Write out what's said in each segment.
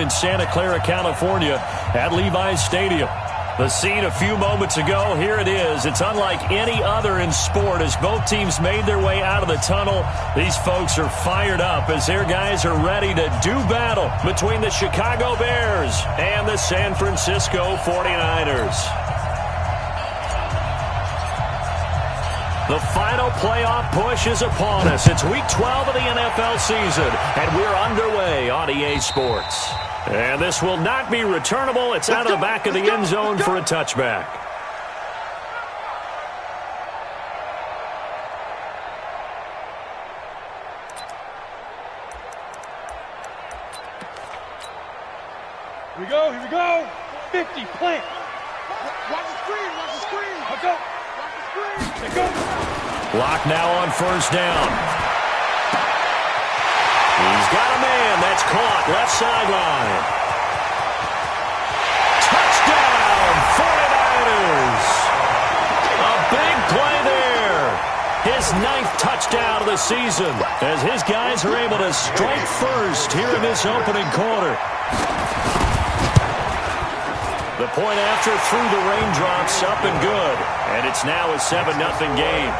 in Santa Clara, California at Levi's Stadium. The scene a few moments ago, here it is. It's unlike any other in sport as both teams made their way out of the tunnel. These folks are fired up as their guys are ready to do battle between the Chicago Bears and the San Francisco 49ers. The final playoff push is upon us. It's Week 12 of the NFL season, and we're underway on EA Sports. And this will not be returnable. It's out of the back of the end zone for a touchback. Here we go, here we go. 50, plant. Watch the screen, watch the screen. Let's go. Watch the screen. Let's go. Block now on first down. He's got a man. That's caught. Left sideline. Touchdown, 49ers. A big play there. His 9th touchdown of the season as his guys are able to strike first here in this opening quarter. The point after through the raindrops up and good. And it's now a 7-0 game.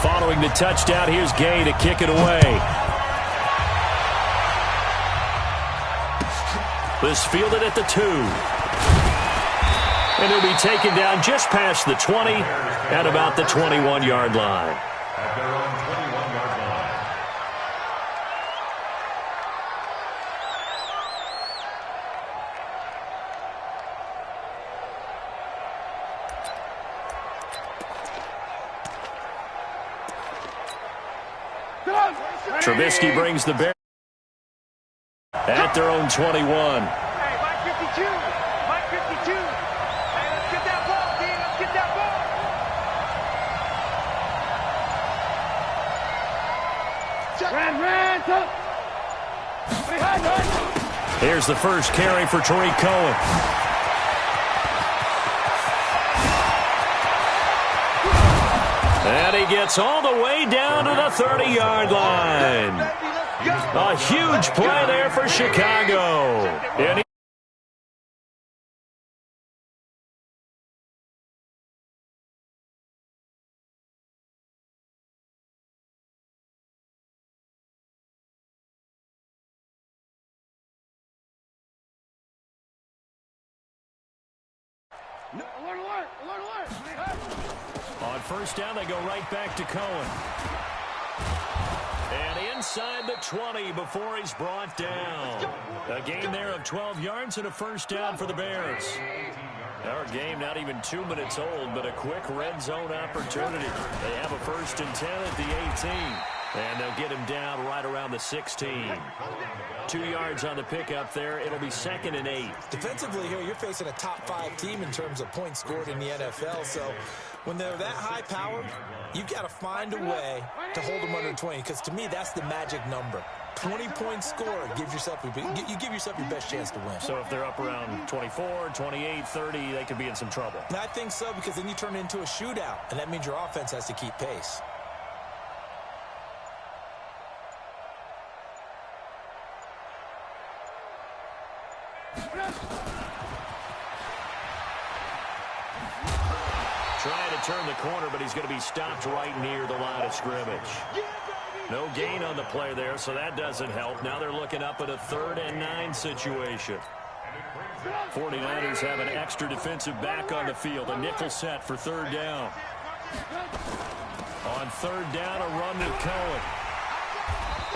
Following the touchdown, here's Gay to kick it away. This fielded at the 2. And he'll be taken down just past the 20 at about the 21-yard line. At their own 21-yard line. Trubisky brings the Bears at their own 21. Hey, Mike 52. Mike 52. Hey, let's get that ball, D. Let's get that ball. Ran, up. Here's the first carry for Tariq Cohen. And he gets all the way down to the 30-yard line. A huge play there for Chicago. And Alert. on first down, they go right back to Cohen. And inside the 20 before he's brought down. A gain there of 12 yards and a first down for the Bears. Our game not even 2 minutes old, but a quick red zone opportunity. They have a 1st and 10 at the 18. And they'll get him down right around the 16. 2 yards on the pickup there. It'll be 2nd and 8. Defensively here, you're facing a top-5 team in terms of points scored in the NFL. So when they're that high-powered, you've got to find a way to hold them under 20. Because to me, that's the magic number. 20 points scored gives yourself you give yourself your best chance to win. So if they're up around 24, 28, 30, they could be in some trouble. And I think so, because then you turn it into a shootout, and that means your offense has to keep pace. Trying to turn the corner, but he's going to be stopped right near the line of scrimmage. No gain on the play there, so that doesn't help. Now they're looking up at a 3rd and 9 situation. 49ers have an extra defensive back on the field. A nickel set for 3rd down. On 3rd down, a run to Cohen.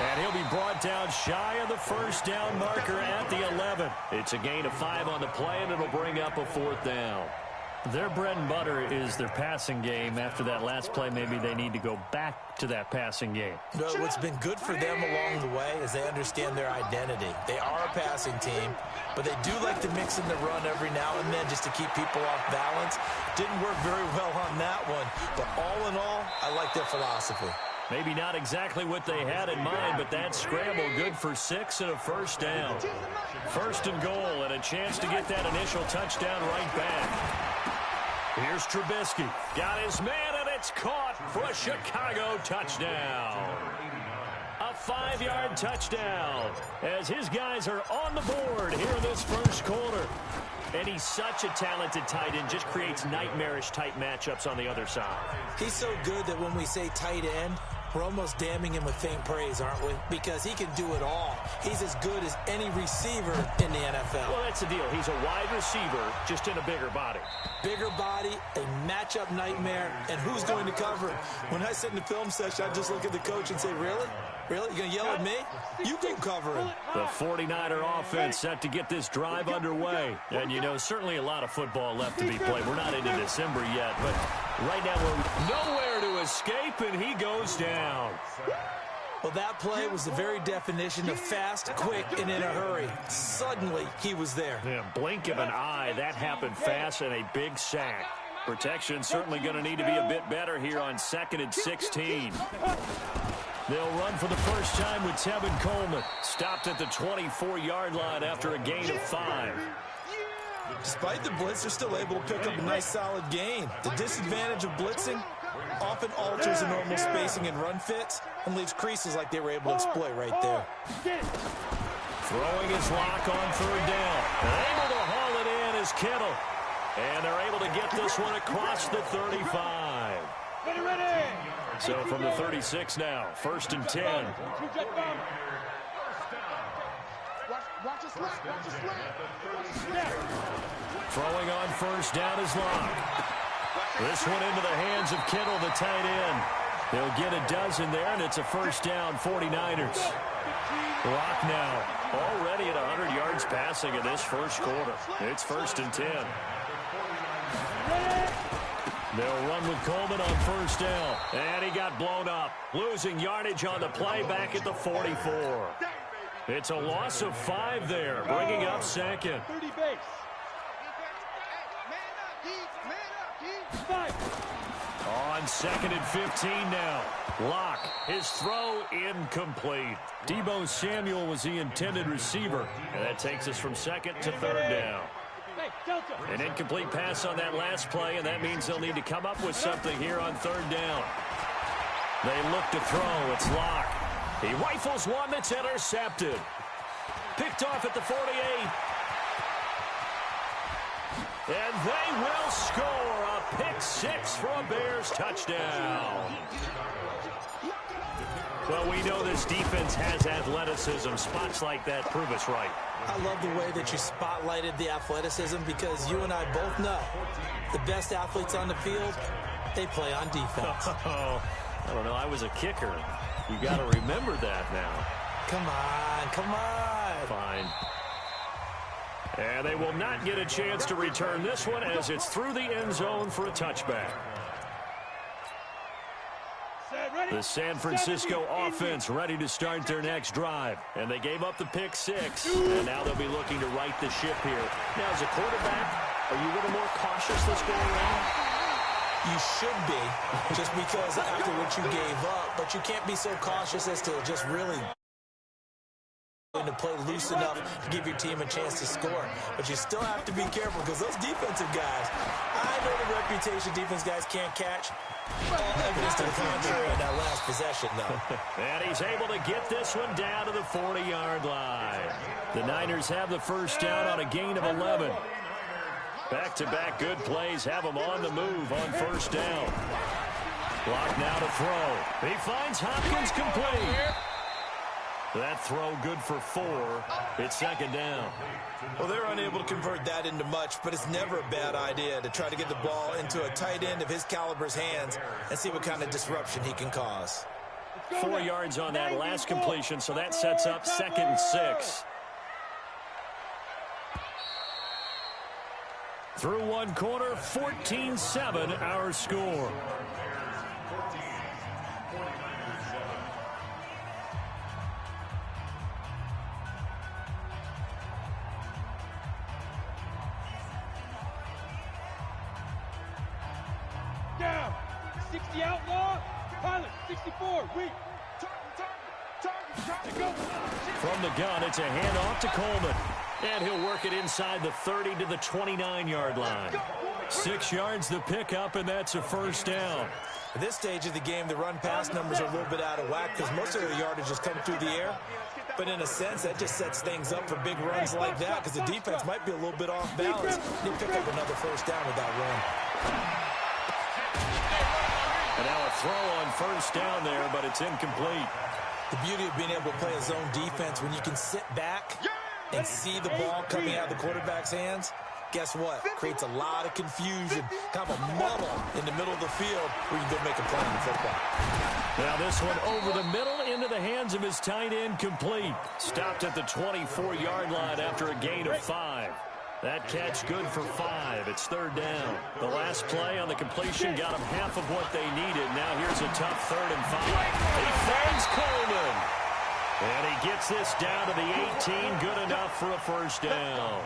And he'll be brought down shy of the first down marker at the 11. It's a gain of 5 on the play, and it'll bring up a 4th down. Their bread and butter is their passing game. After that last play, maybe they need to go back to that passing game. No, what's been good for them along the way is they understand their identity. They are a passing team, but they do like to mix in the run every now and then just to keep people off balance. Didn't work very well on that one, but all in all, I like their philosophy. Maybe not exactly what they had in mind, but that scramble good for 6 and a first down. 1st and goal and a chance to get that initial touchdown right back. Here's Trubisky. Got his man, and it's caught for a Chicago touchdown. A 5-yard touchdown as his guys are on the board here in this first quarter. And he's such a talented tight end, just creates nightmarish-type matchups on the other side. He's so good that when we say tight end, we're almost damning him with faint praise, aren't we? Because he can do it all. He's as good as any receiver in the NFL. Well, that's the deal. He's a wide receiver, just in a bigger body. Bigger body, a matchup nightmare, and who's going to cover him? When I sit in the film session, I just look at the coach and say, really? Really? You going to yell at me? You go cover him. The 49er offense set to get this drive underway. And, you know, certainly a lot of football left to be played. We're not into December yet, but right now we're nowhere to escape, and he goes down. Well, that play was the very definition of fast, quick, and in a hurry. Suddenly, he was there. Yeah, blink of an eye, that happened fast, and a big sack. Protection certainly going to need to be a bit better here on 2nd and 16. They'll run for the first time with Tevin Coleman. Stopped at the 24-yard line after a gain of 5. Despite the blitz, they're still able to pick up a nice, solid gain. The disadvantage of blitzing often alters the normal spacing and run fits and leaves creases like they were able to exploit right there. Throwing his lock on 3rd down. Able to haul it in is Kittle. And they're able to get this one across the 35. Ready. So from the 36 now, 1st and 10. Watch his slant. Throwing on 1st down is Lock. This one into the hands of Kittle, the tight end. They'll get a dozen there, and it's a 1st down, 49ers. Lock now already at 100 yards passing in this first quarter. It's 1st and 10. They'll run with Coleman on 1st down. And he got blown up. Losing yardage on the play back at the 44. It's a loss of 5 there, bringing up 2nd. 30 base. On 2nd and 15 now. Lock. His throw incomplete. Deebo Samuel was the intended receiver. And that takes us from 2nd to 3rd down. An incomplete pass on that last play, and that means they'll need to come up with something here on 3rd down. They look to throw. It's Lock. He rifles one that's intercepted. Picked off at the 48. And they will score a pick-6 for a Bears touchdown. Well, we know this defense has athleticism. Spots like that prove us right. I love the way that you spotlighted the athleticism because you and I both know the best athletes on the field, they play on defense. Oh, I don't know. I was a kicker. You got to remember that now. Come on. Fine. And they will not get a chance to return this one as it's through the end zone for a touchback. The San Francisco offense ready to start their next drive. And they gave up the pick-6. And now they'll be looking to right the ship here. Now, as a quarterback, are you a little more cautious this go around? You should be, just because after what you gave up. But you can't be so cautious as to just really to play loose enough to give your team a chance to score. But you still have to be careful because those defensive guys, I know the reputation defense guys can't catch. All evidence to the contrary in that last possession, though. And he's able to get this one down to the 40-yard line. The Niners have the first down on a gain of 11. Back-to-back good plays have them on the move on 1st down. Lock now to throw. He finds Hopkins complete. That throw good for 4. It's 2nd down. Well, they're unable to convert that into much, but it's never a bad idea to try to get the ball into a tight end of his caliber's hands and see what kind of disruption he can cause. 4 yards on that last completion, so that sets up 2nd and 6. Through one quarter, 14-7 our score. Down. 60 outlaw. Pilot, 64. Weak. From the gun, it's a handoff to Coleman. And he'll work it inside the 30 to the 29-yard line. 6 yards the pickup, and that's a first down. At this stage of the game, the run-pass numbers are a little bit out of whack because most of their yardage is coming through the air. But in a sense, that just sets things up for big runs like that because the defense might be a little bit off balance. They pick up another first down with that run. And now a throw on first down there, but it's incomplete. The beauty of being able to play a zone defense when you can sit back and see the ball coming out of the quarterback's hands, guess what? Creates a lot of confusion, kind of a muddle in the middle of the field where you can go make a play in football. Now this one over the middle into the hands of his tight end, complete. Stopped at the 24-yard line after a gain of 5. That catch good for 5. It's third down. The last play on the completion got them half of what they needed. Now here's a tough 3rd and 5. He finds Coleman. And he gets this down to the 18. Good enough for a first down.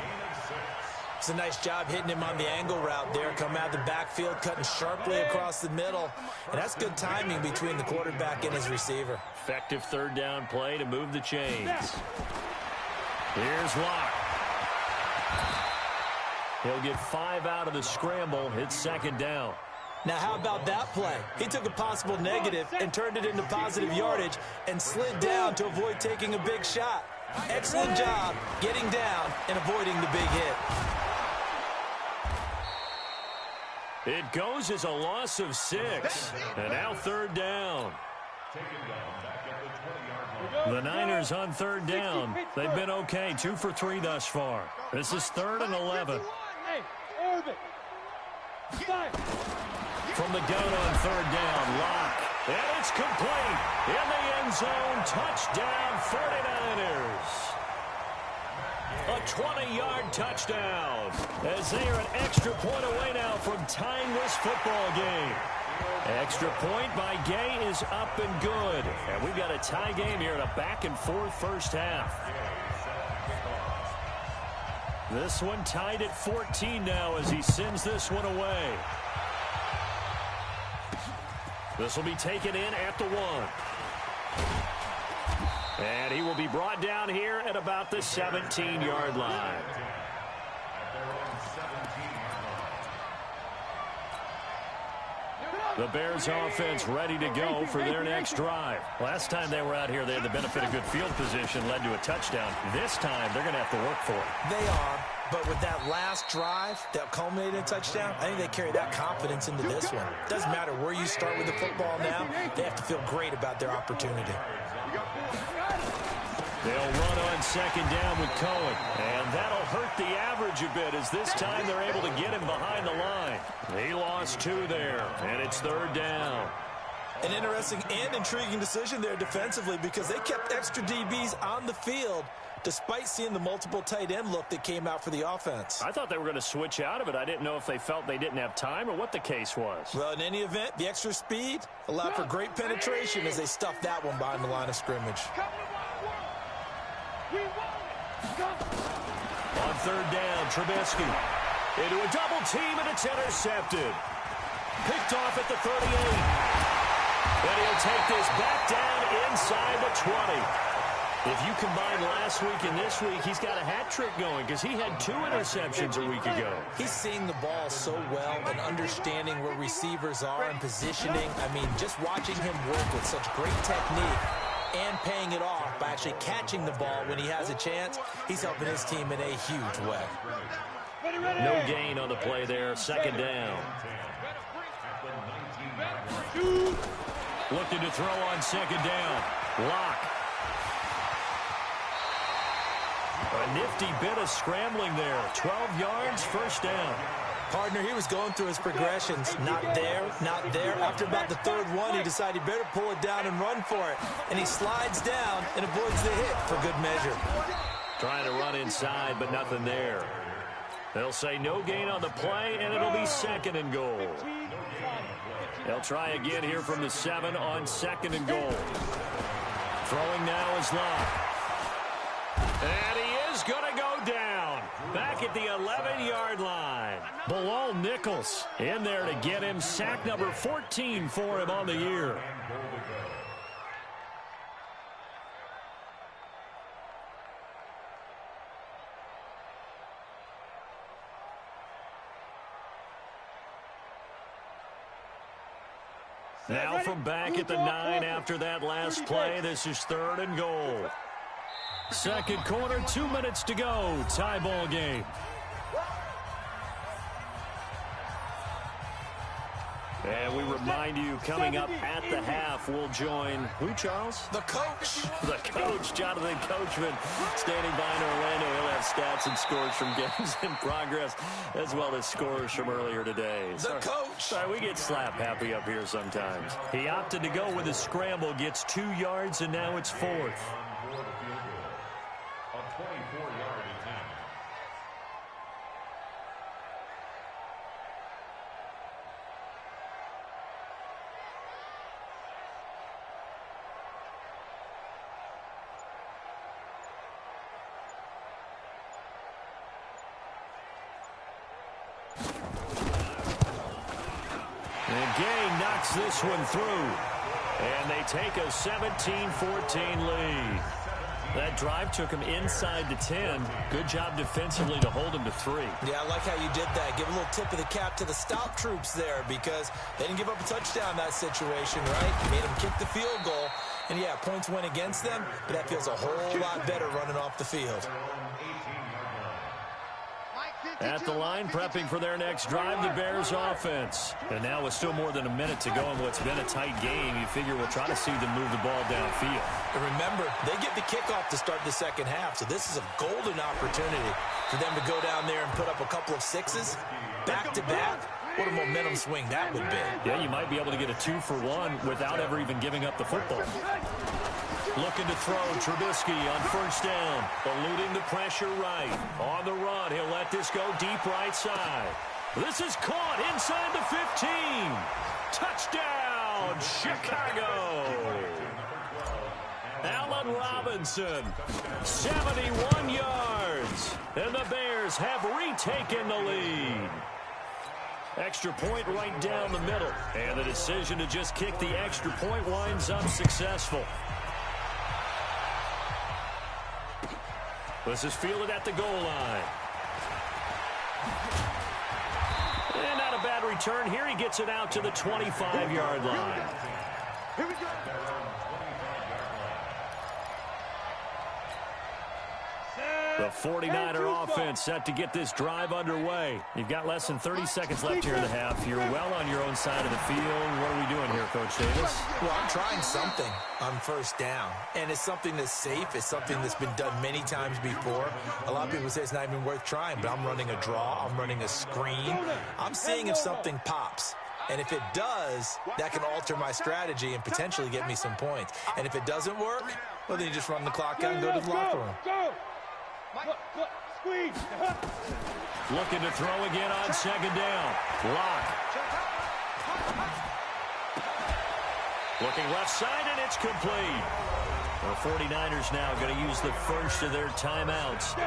It's a nice job hitting him on the angle route there. Coming out of the backfield, cutting sharply across the middle. And that's good timing between the quarterback and his receiver. Effective third down play to move the chains. Here's Locke. He'll get 5 out of the scramble. It's second down. Now, how about that play? He took a possible negative and turned it into positive yardage and slid down to avoid taking a big shot. Excellent job getting down and avoiding the big hit. It goes as a loss of 6. And now third down. The Niners on third down. They've been okay. 2 for 3 thus far. This is 3rd and 11. From the gun on third down, Locke. And it's complete. In the end zone, touchdown 49ers. A 20-yard touchdown as they are an extra point away now from tying this football game. Extra point by Gay is up and good. And we've got a tie game here in a back-and-forth first half. This one tied at 14 now as he sends this one away. This will be taken in at the 1. And he will be brought down here at about the 17-yard line. The Bears offense ready to go for their next drive. Last time they were out here, they had the benefit of good field position, led to a touchdown. This time, they're going to have to work for it. They are, but with that last drive that culminated in a touchdown, I think they carry that confidence into this one. Doesn't matter where you start with the football now, they have to feel great about their opportunity. They'll run on second down with Cohen, and that'll hurt the average a bit as this time they're able to get him behind the line. He lost 2 there, and it's third down. An interesting and intriguing decision there defensively because they kept extra DBs on the field despite seeing the multiple tight end look that came out for the offense. I thought they were going to switch out of it. I didn't know if they felt they didn't have time or what the case was. Well, in any event, the extra speed allowed for great penetration as they stuffed that one behind the line of scrimmage. On third down, Trubisky into a double team, and it's intercepted. Picked off at the 38. And he'll take this back down inside the 20. If you combine last week and this week, he's got a hat trick going because he had 2 interceptions a week ago. He's seeing the ball so well and understanding where receivers are and positioning. I mean, just watching him work with such great technique and paying it off by actually catching the ball when he has a chance, he's helping his team in a huge way. No gain on the play there. Second down. Looking to throw on second down. Locke. A nifty bit of scrambling there. 12 yards, first down. Partner, he was going through his progressions. Not there, not there. After about the third one, he decided he better pull it down and run for it. And he slides down and avoids the hit for good measure. Trying to run inside, but nothing there. They'll say no gain on the play, and it'll be second and goal. They'll try again here from the 7 on second and goal. Throwing now is Locke. And he is going to go down. Back at the 11-yard line. Bilal Nichols in there to get him. Sack number 14 for him on the year. Now from back at the 9 after that last play, this is 3rd and goal. Second quarter, 2 minutes to go. Tie ball game. And we remind you, coming up at the half, we'll join who, Charles? The coach. The coach, Jonathan Coachman, standing by in Orlando. He'll have stats and scores from games in progress, as well as scores from earlier today. The coach. Sorry, we get slap happy up here sometimes. He opted to go with a scramble, gets 2 yards, and now it's 4th. A 24-yard attempt. And Gay knocks this one through. And they take a 17-14 lead. That drive took him inside the 10. Good job defensively to hold him to 3. Yeah, I like how you did that. Give a little tip of the cap to the stop troops there because they didn't give up a touchdown in that situation, right? Made them kick the field goal. And, yeah, points went against them, but that feels a whole lot better running off the field. At the line, prepping for their next drive, the Bears offense. And now with still more than a minute to go in what's been a tight game, you figure we'll try to see them move the ball downfield. And remember, they get the kickoff to start the second half, so this is a golden opportunity for them to go down there and put up a couple of 6s back-to-back. What a momentum swing that would be. Yeah, you might be able to get a 2-for-1 without ever even giving up the football. Looking to throw, Trubisky on first down, eluding the pressure right. On the run, he'll let this go deep right side. This is caught inside the 15. Touchdown, Chicago. Allen Robinson, 71 yards. And the Bears have retaken the lead. Extra point right down the middle. And the decision to just kick the extra point winds up successful. This is fielded at the goal line. And not a bad return here. He gets it out to the 25-yard line. Here we go. The 49er offense set to get this drive underway. You've got less than 30 seconds left here in the half. You're well on your own side of the field. What are we doing here, Coach Davis? Well, I'm trying something on first down, and it's something that's safe. It's something that's been done many times before. A lot of people say it's not even worth trying, but I'm running a draw. I'm running a screen. I'm seeing if something pops. And if it does, that can alter my strategy and potentially get me some points. And if it doesn't work, well, then you just run the clock out and go to the locker room. Squeeze. Looking to throw again on second down. Lock. Looking left side, and it's complete. The 49ers now going to use the first of their timeouts,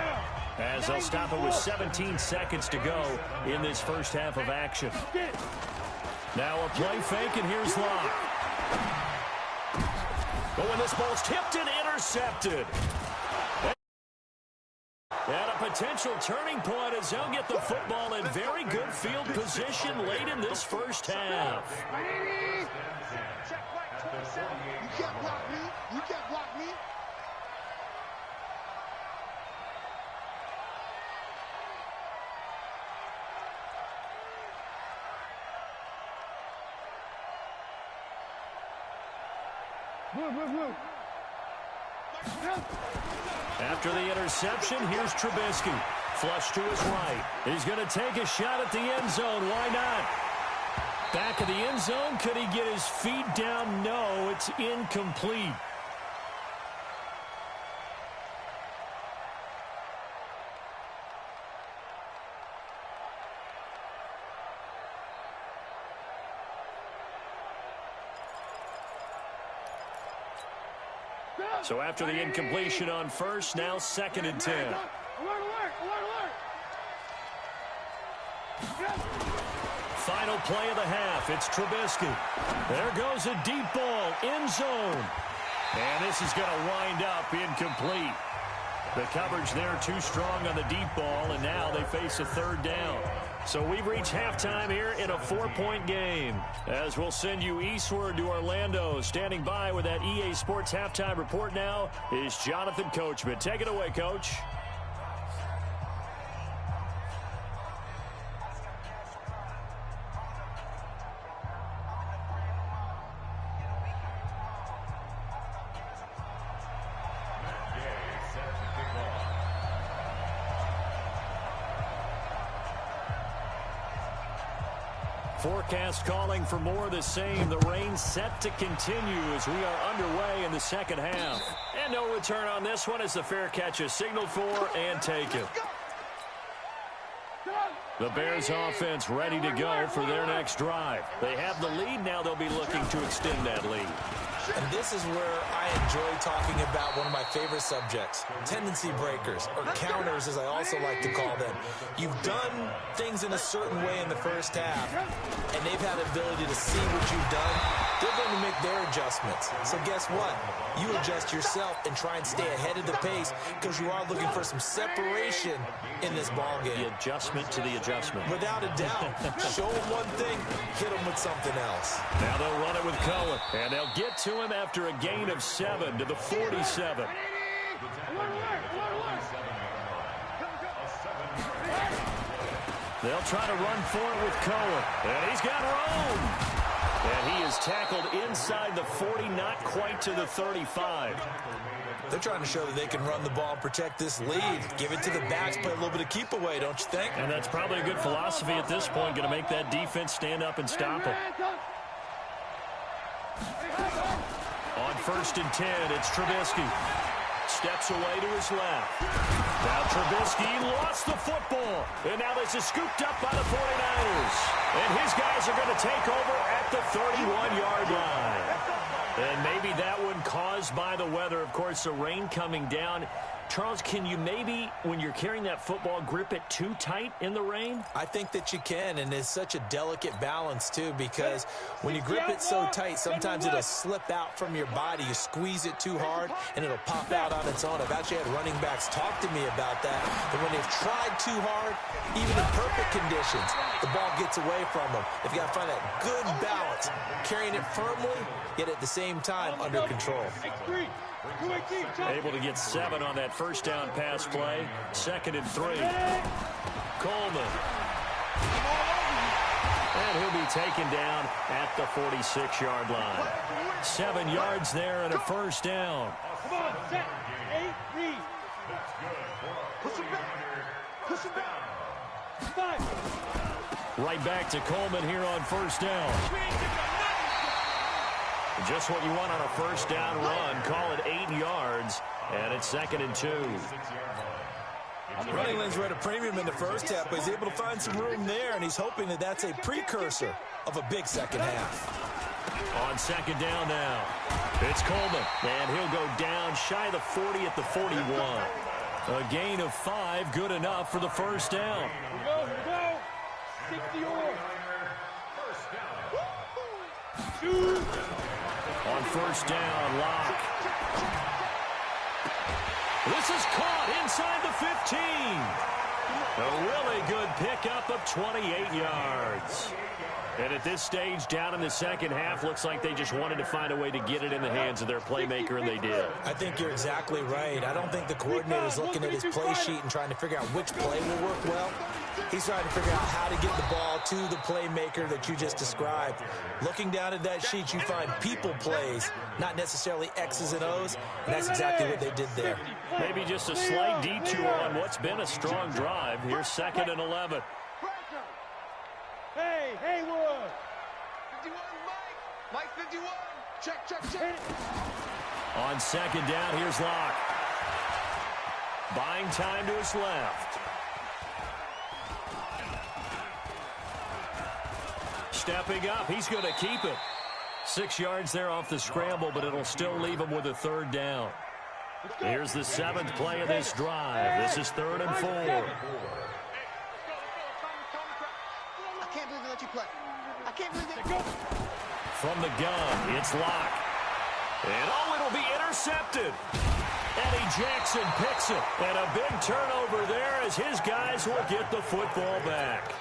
as they'll stop it with 17 seconds to go in this first half of action. Now a play fake, and here's Lock. But when this ball's tipped and intercepted. And a potential turning point as they'll get the football in very good field position late in this first half. You can't block me. You can't block me. Move. After the interception, here's Trubisky. Flush to his right. He's going to take a shot at the end zone. Why not? Back of the end zone. Could he get his feet down? No, it's incomplete. So after the incompletion on first, now 2nd and 10. Alert. Final play of the half. It's Trubisky. There goes a deep ball. End zone. And this is going to wind up incomplete. The coverage there too strong on the deep ball, and now they face a 3rd down. So we've reached halftime here in a 4-point game. As we'll send you eastward to Orlando. Standing by with that EA Sports halftime report now is Jonathan Coachman. Take it away, Coach. Forecast calling for more of the same. The rain set to continue as we are underway in the second half. And no return on this one as the fair catch is signaled for and taken. The Bears offense ready to go for their next drive. They have the lead. Now they'll be looking to extend that lead. And this is where I enjoy talking about one of my favorite subjects, tendency breakers, or counters as I also like to call them. You've done things in a certain way in the first half, and they've had the ability to see what you've done. They're going to make their adjustments. So guess what? You adjust yourself and try and stay ahead of the pace because you are looking for some separation in this ball game. The adjustment to the adjustment. Without a doubt. Show them one thing, hit them with something else. Now they'll run it with Cohen, and they'll get to him after a gain of 7 to the 47. They'll try to run for it with Cohen, and he's got room. And he is tackled inside the 40, not quite to the 35. They're trying to show that they can run the ball and protect this lead. Give it to the backs, play a little bit of keep away, don't you think? And that's probably a good philosophy at this point, going to make that defense stand up and stop it. On 1st and 10, it's Trubisky. Steps away to his left. Now Trubisky lost the football. And now this is scooped up by the 49ers. And his guys are going to take over at the 31-yard line. And maybe that one caused by the weather. Of course, the rain coming down. Charles, can you maybe, when you're carrying that football, grip it too tight in the rain? I think that you can, and it's such a delicate balance, too, because when you grip it so tight, sometimes it'll slip out from your body. You squeeze it too hard, and it'll pop out on its own. I've actually had running backs talk to me about that, that when they've tried too hard, even in perfect conditions, the ball gets away from them. They've got to find that good balance, carrying it firmly, yet at the same time under control. Able to get 7 on that first down pass play. 2nd and 3. Coleman. And he'll be taken down at the 46-yard line. 7 yards there and a first down. Come on, set, 8, read. Push him back. Push him back. 5. Right back to Coleman here on first down. Just what you want on a first down run. Call it 8 yards, and it's 2nd and 2. Running lanes were at a premium in the first half, but he's able to find some room there, and he's hoping that that's a precursor of a big second half. On 2nd down now, it's Coleman, and he'll go down shy of the 40 at the 41. A gain of 5, good enough for the first down. Here we go. 60 or. Shoot. On first down, Locke. This is caught inside the 15. A really good pickup of 28 yards. And at this stage, down in the second half, looks like they just wanted to find a way to get it in the hands of their playmaker, and they did. I think you're exactly right. I don't think the coordinator's looking at his play sheet and trying to figure out which play will work well. He's trying to figure out how to get the ball to the playmaker that you just described. Looking down at that sheet, you find people plays, not necessarily X's and O's, and that's exactly what they did there. Maybe just a slight detour on what's been a strong drive. Here's 2nd and 11. Hey, Haywood. 51, Mike. Mike 51. Check, check, check. On 2nd down, here's Locke. Buying time to his left. Stepping up, he's going to keep it. 6 yards there off the scramble, but it'll still leave him with a 3rd down. Here's the 7th play of this drive. This is 3rd and 4. I can't believe they let you play. I can't believe they go. From the gun, it's Locke. And it'll be intercepted. Eddie Jackson picks it. And a big turnover there as his guys will get the football back.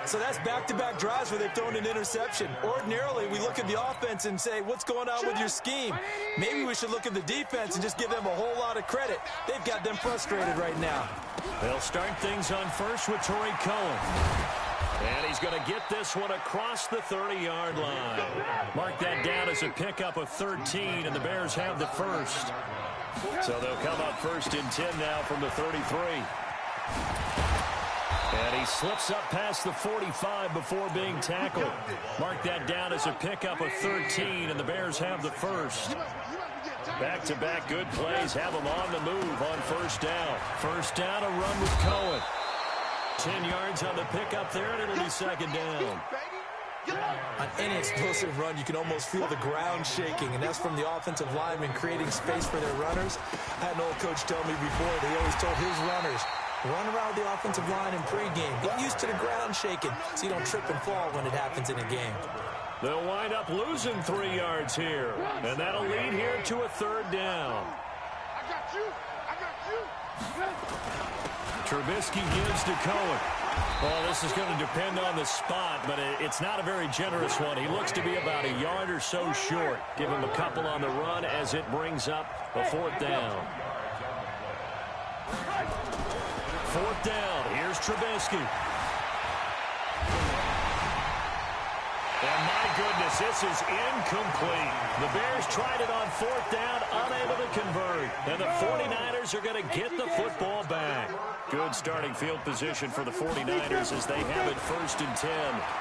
So that's back-to-back drives where they've thrown an interception. Ordinarily, we look at the offense and say, what's going on with your scheme? Maybe we should look at the defense and just give them a whole lot of credit. They've got them frustrated right now. They'll start things on first with Torrey Cohen. And he's going to get this one across the 30-yard line. Mark that down as a pickup of 13, and the Bears have the first. So they'll come up first and 10 now from the 33. And he slips up past the 45 before being tackled. Mark that down as a pickup of 13, and the Bears have the first. Back-to-back good plays have them on the move on first down. First down, a run with Cohen. 10 yards on the pickup there, and it'll be second down. On any explosive run, you can almost feel the ground shaking, and that's from the offensive linemen creating space for their runners. I had an old coach tell me before, they always told his runners, run around the offensive line in pregame. Get used to the ground shaking so you don't trip and fall when it happens in a game. They'll wind up losing 3 yards here, and that'll lead here to a third down. I got you. Trubisky gives to Cohen. Well, this is going to depend on the spot, but it's not a very generous one. He looks to be about a yard or so short. Give him a couple on the run as it brings up a fourth down. Fourth down. Here's Trubisky. And my goodness, this is incomplete. The Bears tried it on fourth down, unable to convert. And the 49ers are going to get the football back. Good starting field position for the 49ers as they have it first and 10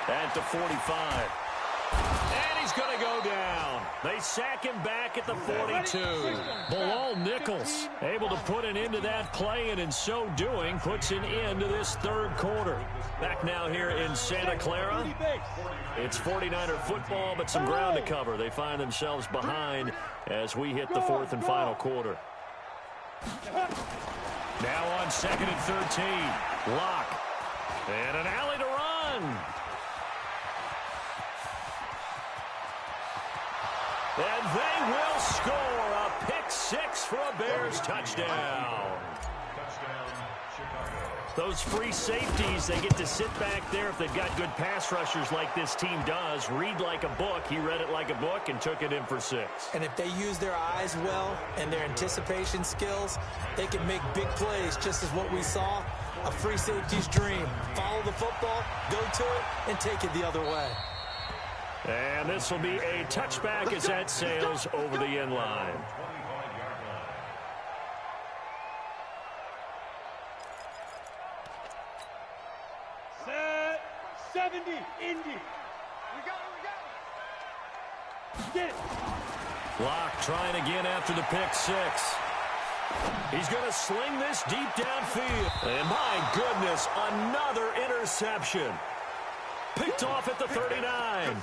at the 45. And he's going to go down. They sack him back at the 42. Bilal Nichols able to put an end to that play, and in so doing puts an end to this third quarter. Back now here in Santa Clara. It's 49er football, but some ground to cover. They find themselves behind as we hit the fourth and final quarter. Now on second and 13. Lock. And an alley to run. And they will score a pick six for a Bears touchdown. Those free safeties, they get to sit back there if they've got good pass rushers like this team does. Read like a book. He read it like a book and took it in for 6. And if they use their eyes well and their anticipation skills, they can make big plays, just as what we saw, a free safety's dream. Follow the football, go to it, and take it the other way. And this will be a touchback as that sails over the end line. Set 70, Indy. We go. Get it. Lock trying again after the pick 6. He's going to sling this deep downfield. And my goodness, another interception. Picked off at the 39.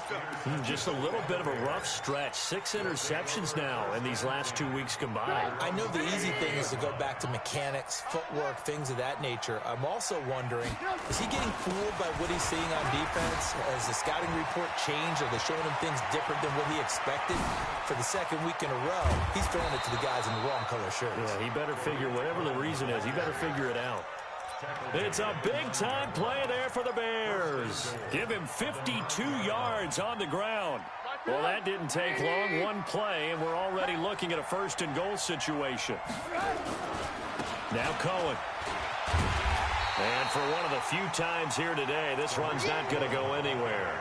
Just a little bit of a rough stretch. 6 interceptions now in these last 2 weeks combined. I know the easy thing is to go back to mechanics, footwork, things of that nature. I'm also wondering, is he getting fooled by what he's seeing on defense? Has the scouting report changed? Are they showing him things different than what he expected? For the second week in a row, he's throwing it to the guys in the wrong color shirts. Yeah, he better figure, whatever the reason is, he better figure it out. It's a big-time play there for the Bears. Give him 52 yards on the ground. Well, that didn't take long. One play, and we're already looking at a first-and-goal situation. Now Cohen. And for one of the few times here today, this run's not going to go anywhere.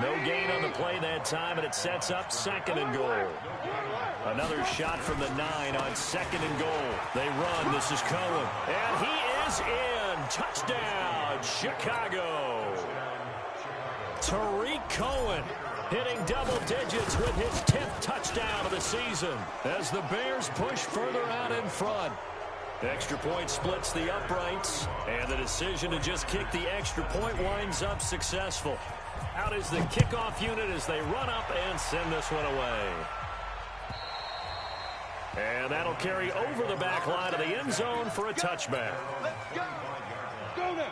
No gain on the play that time, and it sets up second and goal. Another shot from the 9 on second and goal. They run. This is Cohen. And he is in. Touchdown, Chicago. Tariq Cohen hitting double digits with his 10th touchdown of the season as the Bears push further out in front. Extra point splits the uprights, and the decision to just kick the extra point winds up successful. Out is the kickoff unit as they run up and send this one away. And that'll carry over the back line of the end zone for a touchback.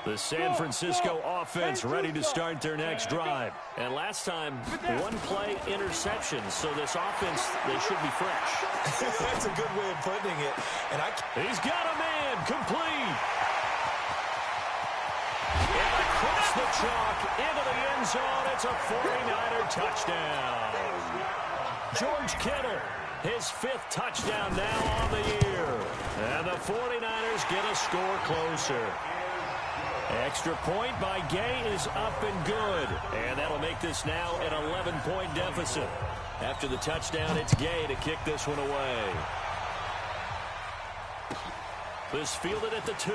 The San Francisco offense ready to start their next drive. And last time, one play interception. So this offense, they should be fresh. That's a good way of putting it. And he's got a man complete. And across the chalk, into the end zone. It's a 49er touchdown. George Kittle, his 5th touchdown now on the year. And the 49ers get a score closer. Extra point by Gay is up and good. And that'll make this now an 11-point deficit. After the touchdown, it's Gay to kick this one away. This fielded at the 2.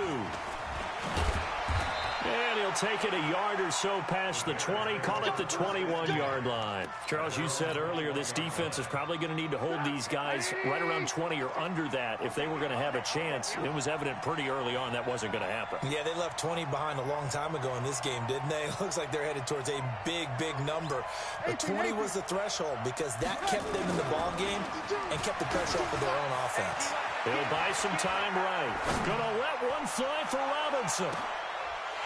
And he'll take it a yard or so past the 20, call it the 21-yard line. Charles, you said earlier this defense is probably going to need to hold these guys right around 20 or under that if they were going to have a chance. It was evident pretty early on that wasn't going to happen. Yeah, they left 20 behind a long time ago in this game, didn't they? It looks like they're headed towards a big, big number. But 20 was the threshold because that kept them in the ball game and kept the pressure off of their own offense. He'll buy some time right. Gonna let one fly for Robinson.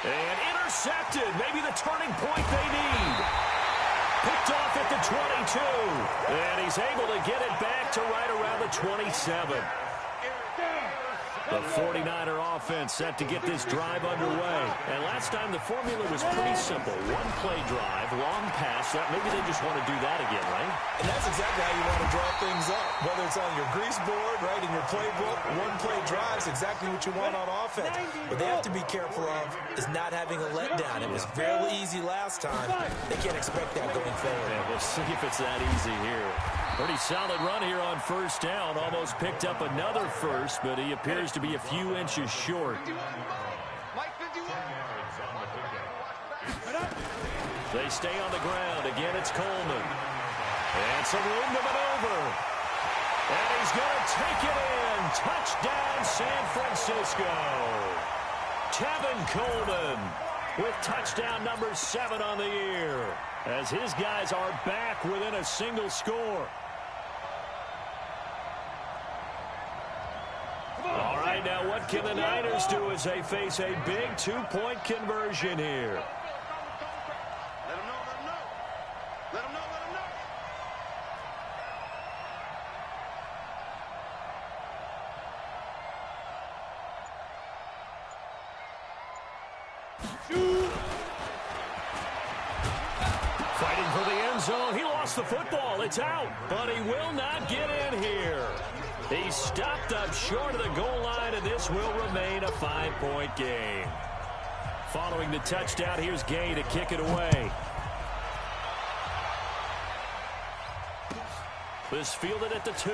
And intercepted. Maybe the turning point they need. Picked off at the 22. And he's able to get it back to right around the 27. The 49er offense set to get this drive underway. And last time the formula was pretty simple. One-play drive, long pass. Maybe they just want to do that again, right? And that's exactly how you want to draw things up. Whether it's on your grease board, right, in your playbook, one-play drive is exactly what you want on offense. What they have to be careful of is not having a letdown. It was fairly easy last time. They can't expect that going forward. Yeah, we'll see if it's that easy here. Pretty solid run here on first down. Almost picked up another first, but he appears to be a few inches short. They stay on the ground. Again, it's Coleman. And some room to maneuver. And he's going to take it in. Touchdown, San Francisco. Tevin Coleman with touchdown number 7 on the year, as his guys are back within a single score. All right, now what can the Niners do as they face a big 2-point conversion here? Let them know, let them know. Let them know, let them know. Fighting for the end zone. He lost the football. It's out, but he will not get in here. He stopped up short of the goal line, and this will remain a 5-point game. Following the touchdown, here's Gay to kick it away. This fielded at the 2.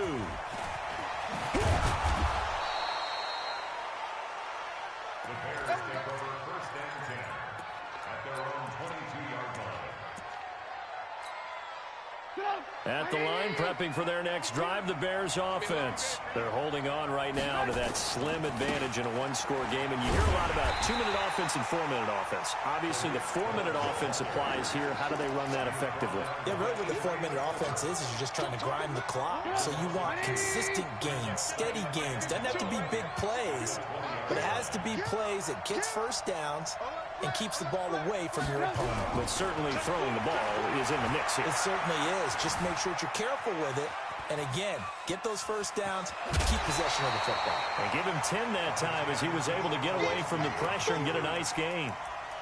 At the line, prepping for their next drive, the Bears offense. They're holding on right now to that slim advantage in a one-score game. And you hear a lot about 2-minute offense and 4-minute offense. Obviously, the 4-minute offense applies here. How do they run that effectively? Yeah, really what the 4-minute offense is you're just trying to grind the clock. So you want consistent gains, steady gains. Doesn't have to be big plays, but it has to be plays that gets first downs and keeps the ball away from your opponent. But certainly throwing the ball is in the mix here. It certainly is. Just make sure that you're careful with it. And again, get those first downs, keep possession of the football. And give him 10 that time as he was able to get away from the pressure and get a nice gain.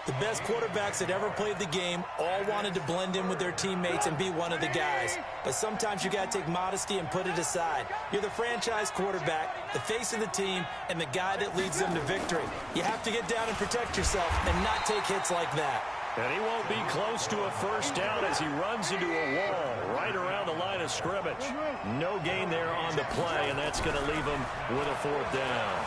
The best quarterbacks that ever played the game all wanted to blend in with their teammates and be one of the guys. But sometimes you got to take modesty and put it aside. You're the franchise quarterback, the face of the team, and the guy that leads them to victory. You have to get down and protect yourself and not take hits like that. And he won't be close to a first down as he runs into a wall right around the line of scrimmage. No gain there on the play, and that's going to leave him with a 4th down.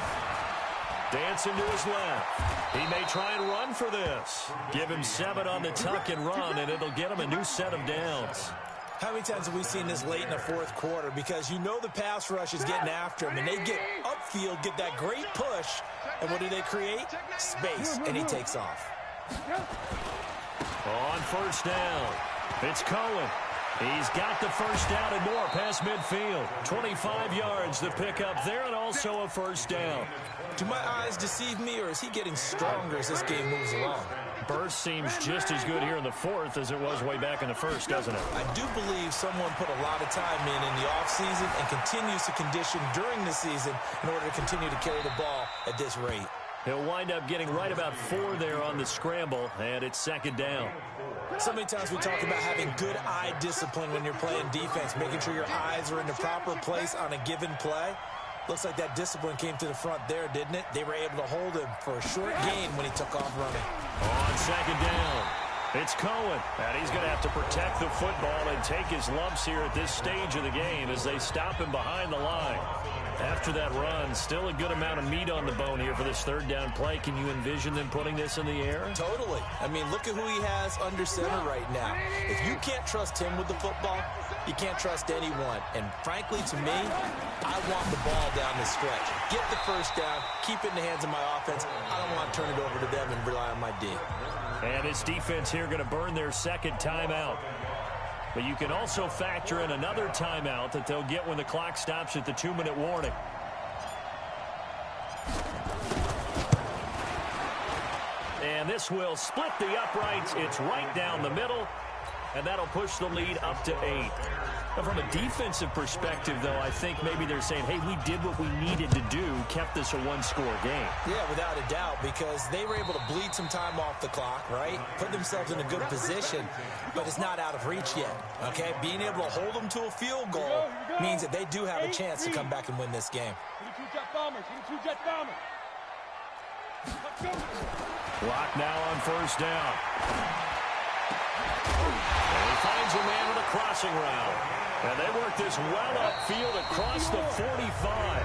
Dancing to his left. He may try and run for this. Give him 7 on the tuck and run, and it'll get him a new set of downs. How many times have we seen this late in the 4th quarter? Because you know the pass rush is getting after him, and they get upfield, get that great push, and what do they create? Space, and he takes off. On first down, it's Cohen. He's got the first down and more past midfield. 25 yards to pick up there, and also a first down. Do my eyes deceive me, or is he getting stronger as this game moves along? Burst seems just as good here in the 4th as it was way back in the 1st, doesn't it? I do believe someone put a lot of time in the offseason and continues to condition during the season in order to continue to carry the ball at this rate. He'll wind up getting right about 4 there on the scramble, and it's second down. So many times we talk about having good eye discipline when you're playing defense, making sure your eyes are in the proper place on a given play. Looks like that discipline came to the front there, didn't it? They were able to hold him for a short gain when he took off running. On second down, it's Cohen, and he's going to have to protect the football and take his lumps here at this stage of the game as they stop him behind the line. After that run, still a good amount of meat on the bone here for this third down play. Can you envision them putting this in the air? Totally. I mean, look at who he has under center right now. If you can't trust him with the football, you can't trust anyone. And frankly, to me, I want the ball down the stretch. Get the first down, keep it in the hands of my offense. I don't want to turn it over to them and rely on my D. And this defense here going to burn their second timeout. But you can also factor in another timeout that they'll get when the clock stops at the 2-minute warning. And this will split the uprights. It's right down the middle, and that'll push the lead up to 8. But from a defensive perspective, though, I think maybe they're saying, hey, we did what we needed to do, kept this a one-score game. Yeah, without a doubt, because they were able to bleed some time off the clock, right? Put themselves in a good position, but it's not out of reach yet, okay? Being able to hold them to a field goal means that they do have a chance to come back and win this game. Clock now on first down. And he finds a man with a crossing route. And they work this well upfield across the 45.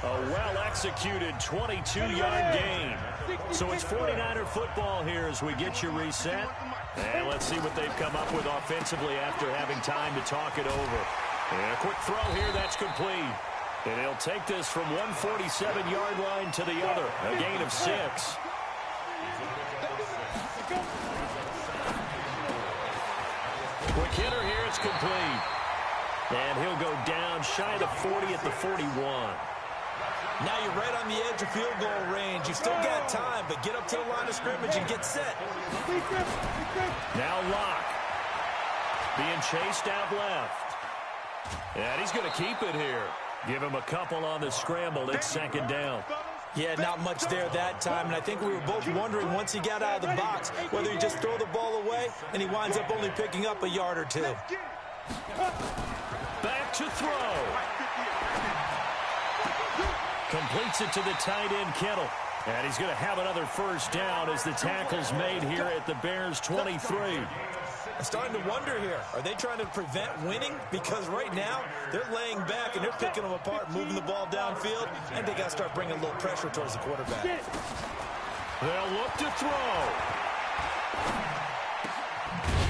A well-executed 22-yard gain. So it's 49er football here as we get you reset. And let's see what they've come up with offensively after having time to talk it over. And a quick throw here, that's complete. And he'll take this from 147-yard line to the other. A gain of 6. Quick hitter here, it's complete. And he'll go down shy of the 40 at the 41. Now you're right on the edge of field goal range. You've still got time, but get up to the line of scrimmage and get set. Now Locke. Being chased out left. And he's going to keep it here. Give him a couple on the scramble. It's second down. Yeah, not much there that time, and I think we were both wondering once he got out of the box whether he just throw the ball away and he winds up only picking up a yard or 2. Back to throw. Completes it to the tight end, Kittle. And he's going to have another first down as the tackle's made here at the Bears' 23. I'm starting to wonder here, are they trying to prevent winning? Because right now, they're laying back and they're picking them apart, moving the ball downfield, and they got to start bringing a little pressure towards the quarterback. They'll look to throw.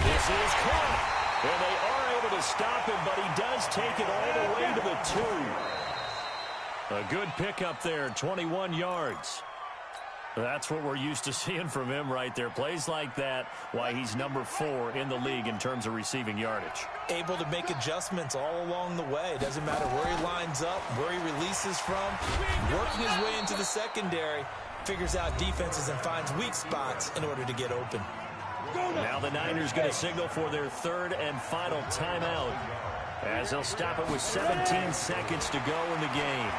This is caught. And they are able to stop him, but he does take it all the way to the 2. A good pickup there, 21 yards. That's what we're used to seeing from him right there. Plays like that, why he's number 4 in the league in terms of receiving yardage. Able to make adjustments all along the way. Doesn't matter where he lines up, where he releases from. Working his way into the secondary, figures out defenses and finds weak spots in order to get open. Now the Niners going to signal for their third and final timeout as they'll stop it with 17 seconds to go in the game.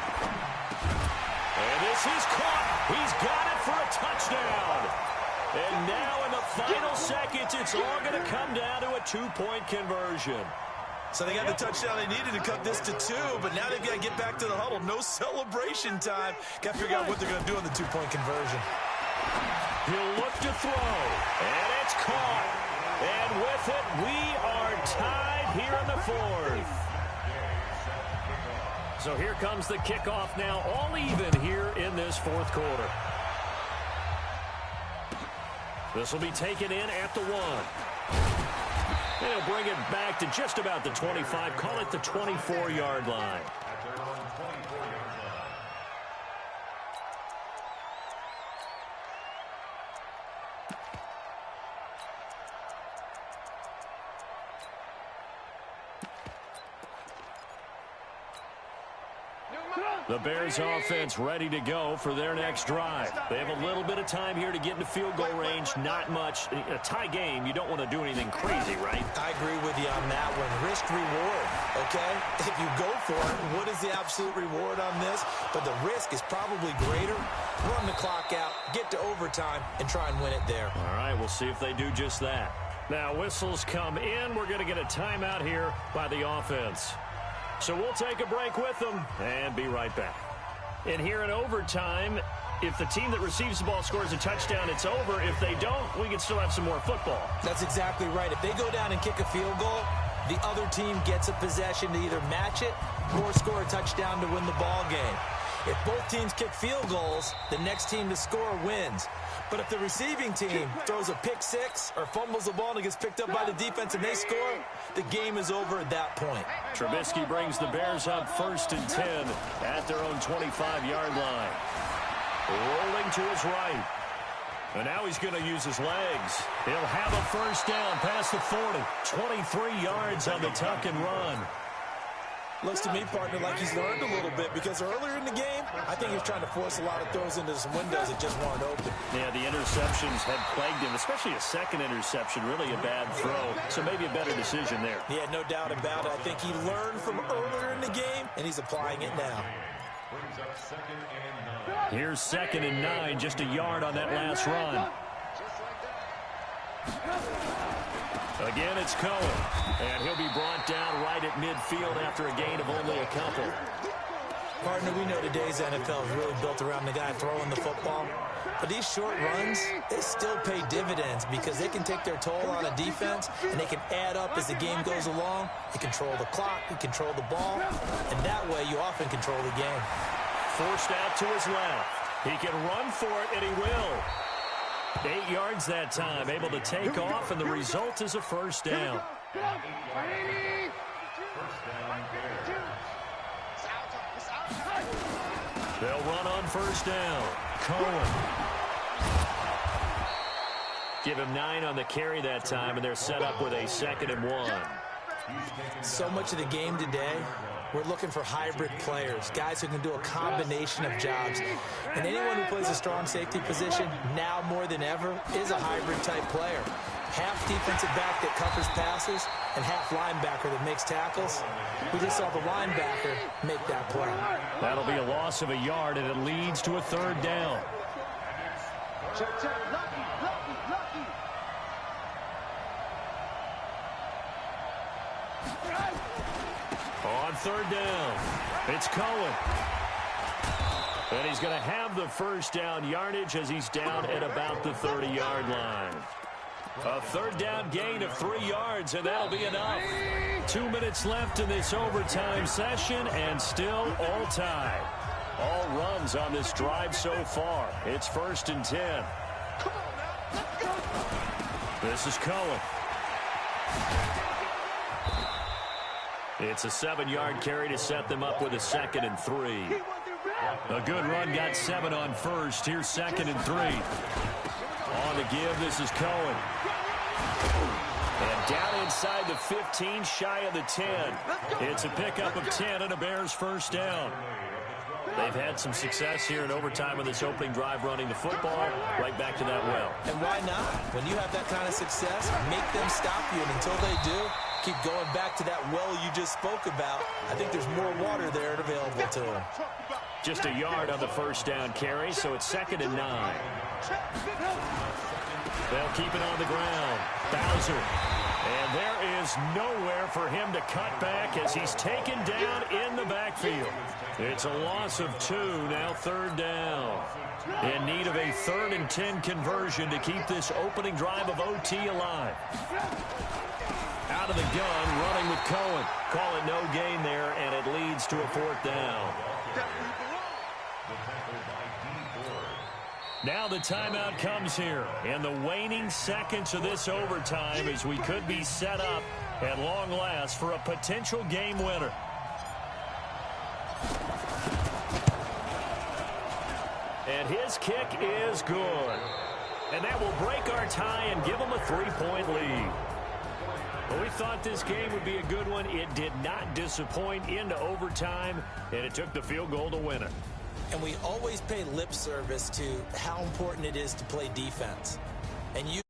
And this is caught. He's got it for a touchdown. And now in the final seconds, it's all going to come down to a 2-point conversion. So they got the touchdown they needed to cut this to 2, but now they've got to get back to the huddle. No celebration time. Got to figure out what they're going to do on the 2-point conversion. He'll look to throw, and it's caught. And with it, we are tied here in the 4th. So here comes the kickoff now, all even here in this 4th quarter. This will be taken in at the 1. And he'll bring it back to just about the 25, call it the 24-yard line. The Bears offense ready to go for their next drive. They have a little bit of time here to get into field goal range. Not much. A tie game, you don't want to do anything crazy, right? I agree with you on that one. Risk reward, okay? If you go for it, what is the absolute reward on this? But the risk is probably greater. Run the clock out, get to overtime, and try and win it there. All right, we'll see if they do just that. Now, whistles come in. We're going to get a timeout here by the offense. So we'll take a break with them and be right back. And here in overtime, if the team that receives the ball scores a touchdown, it's over. If they don't, we can still have some more football. That's exactly right. If they go down and kick a field goal, the other team gets a possession to either match it or score a touchdown to win the ball game. If both teams kick field goals, the next team to score wins. But if the receiving team throws a pick six or fumbles the ball and it gets picked up by the defense and they score, the game is over at that point. Trubisky brings the Bears up 1st and 10 at their own 25-yard line. Rolling to his right. And now he's going to use his legs. He'll have a first down past the 40. 23 yards on the tuck and run. Looks to me, partner, like he's learned a little bit because earlier in the game, I think he was trying to force a lot of throws into some windows that just weren't open. Yeah, the interceptions had plagued him, especially a second interception, really a bad throw. So maybe a better decision there. Yeah, no doubt about it. I think he learned from earlier in the game, and he's applying it now. Here's 2nd and 9, just a yard on that last run. Again, it's Cohen, and he'll be brought down right at midfield after a gain of only a couple. Partner, we know today's NFL is really built around the guy throwing the football. But these short runs, they still pay dividends because they can take their toll on a defense, and they can add up as the game goes along. They control the clock, they control the ball, and that way you often control the game. Forced out to his left. He can run for it, and he will. 8 yards that time, able to take off, and the result is a first down. They'll run on first down. Cohen. Give him 9 on the carry that time, and they're set up with a 2nd and 1. So much of the game today, we're looking for hybrid players, guys who can do a combination of jobs. And anyone who plays a strong safety position, now more than ever, is a hybrid-type player. Half defensive back that covers passes and half linebacker that makes tackles. We just saw the linebacker make that play. That'll be a loss of a yard, and it leads to a 3rd down. On 3rd down, it's Cohen. And he's going to have the first down yardage as he's down at about the 30-yard line. A 3rd down gain of 3 yards, and that'll be enough. 2 minutes left in this overtime session, and still all tied. All runs on this drive so far. It's 1st and 10. This is Cohen. It's a 7-yard carry to set them up with a 2nd and 3. A good run got 7 on first. Here's 2nd and 3. On the give, this is Cohen. And down inside the 15, shy of the 10. It's a pickup of 10 and a Bears first down. They've had some success here in overtime on this opening drive running the football. Right back to that well. And why not? When you have that kind of success, make them stop you. And until they do, keep going back to that well you just spoke about. I think there's more water there and available to them. Just a yard on the first down carry, so it's 2nd and 9. They'll keep it on the ground. Bowser. And there is nowhere for him to cut back as he's taken down in the backfield. It's a loss of 2, now 3rd down. In need of a 3rd and 10 conversion to keep this opening drive of OT alive. Out of the gun, running with Cohen. Call it no gain there, and it leads to a 4th down. Now the timeout comes here in the waning seconds of this overtime as we could be set up at long last for a potential game winner. And his kick is good. And that will break our tie and give them a 3-point lead. Well, we thought this game would be a good one. It did not disappoint into overtime, and it took the field goal to win it. And we always pay lip service to how important it is to play defense. And you